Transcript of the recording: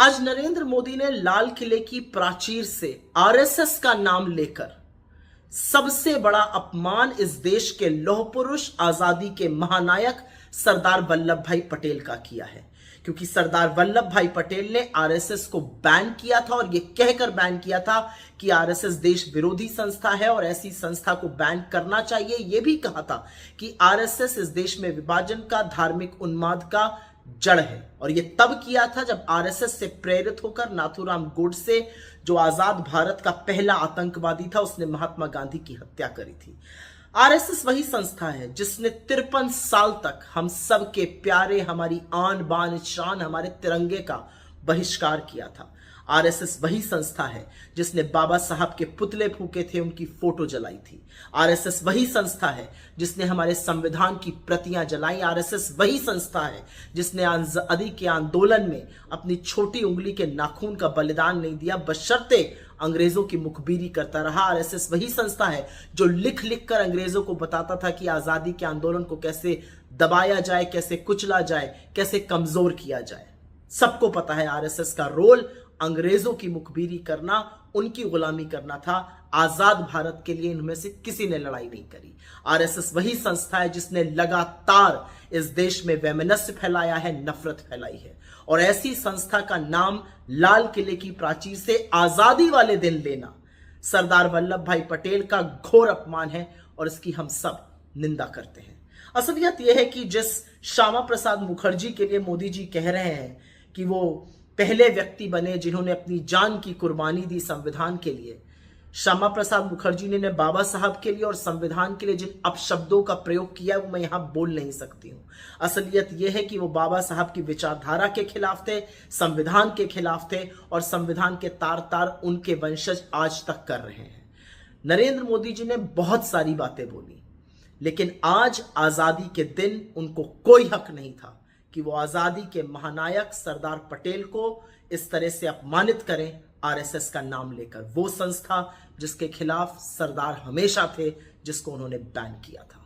आज नरेंद्र मोदी ने लाल किले की प्राचीर से आरएसएस का नाम लेकर सबसे बड़ा अपमान इस देश के लौह पुरुष, आजादी के महानायक सरदार वल्लभ भाई पटेल का किया है। क्योंकि सरदार वल्लभ भाई पटेल ने आरएसएस को बैन किया था और यह कहकर बैन किया था कि आरएसएस देश विरोधी संस्था है और ऐसी संस्था को बैन करना चाहिए। यह भी कहा था कि आरएसएस इस देश में विभाजन का, धार्मिक उन्माद का जड़ है। और यह तब किया था जब आरएसएस से प्रेरित होकर नाथूराम गोडसे, जो आजाद भारत का पहला आतंकवादी था, उसने महात्मा गांधी की हत्या करी थी। आरएसएस वही संस्था है जिसने 53 साल तक हम सब के प्यारे, हमारी आन बान शान, हमारे तिरंगे का बहिष्कार किया था। आरएसएस वही संस्था है जिसने बाबा साहब के पुतले फूके थे, उनकी फोटो जलाई थी। आरएसएस वही संस्था है जिसने हमारे संविधान की प्रतियां जलाई। आरएसएस वही संस्था है जिसने आजादी के आंदोलन में अपनी छोटी उंगली के नाखून का बलिदान नहीं दिया, बशर्ते अंग्रेजों की मुखबिरी करता रहा। आरएसएस वही संस्था है जो लिख लिख कर अंग्रेजों को बताता था कि आजादी के आंदोलन को कैसे दबाया जाए, कैसे कुचला जाए, कैसे कमजोर किया जाए। सबको पता है आरएसएस का रोल अंग्रेजों की मुखबिरी करना, उनकी गुलामी करना था। आजाद भारत के लिए इनमें से किसी ने लड़ाई नहीं करी। आरएसएस वही संस्था है जिसने लगातार इस देश में वैमनस्य फैलाया है, नफरत फैलाई है। और ऐसी संस्था का नाम लाल किले की प्राचीर से आजादी वाले दिन लेना सरदार वल्लभ भाई पटेल का घोर अपमान है और इसकी हम सब निंदा करते हैं। असलियत यह है कि जिस श्यामा प्रसाद मुखर्जी के लिए मोदी जी कह रहे हैं कि वो पहले व्यक्ति बने जिन्होंने अपनी जान की कुर्बानी दी संविधान के लिए, श्यामा प्रसाद मुखर्जी ने बाबा साहब के लिए और संविधान के लिए जिन अपशब्दों का प्रयोग किया वो मैं यहां बोल नहीं सकती हूं। असलियत यह है कि वो बाबा साहब की विचारधारा के खिलाफ थे, संविधान के खिलाफ थे और संविधान के तार तार उनके वंशज आज तक कर रहे हैं। नरेंद्र मोदी जी ने बहुत सारी बातें बोली, लेकिन आज आजादी के दिन उनको कोई हक नहीं था कि वो आजादी के महानायक सरदार पटेल को इस तरह से अपमानित करें आरएसएस का नाम लेकर। वो संस्था जिसके खिलाफ सरदार हमेशा थे, जिसको उन्होंने बैन किया था।